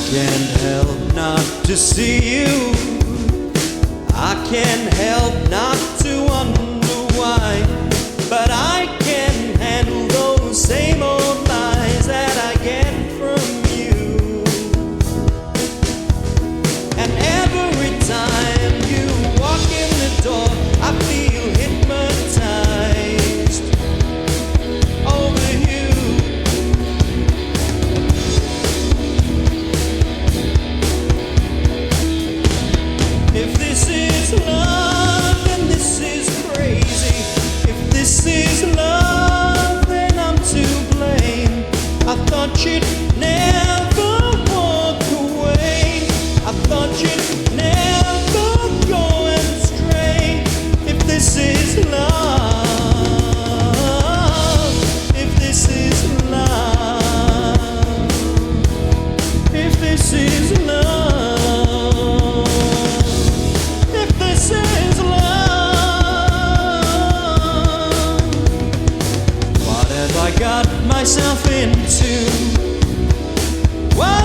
can't help not to see you. I can't help not to wonder why, but I can't handle those same old lies that I get from you. And every time you walk in the door, I feel hypnotized over you. If this is love, then this is crazy. If this is love, then I'm to blame. I thought you'd never walk away. I thought you'd never go astray. If this is love, if this is love, if this is love, if this is love, what have I got myself into? What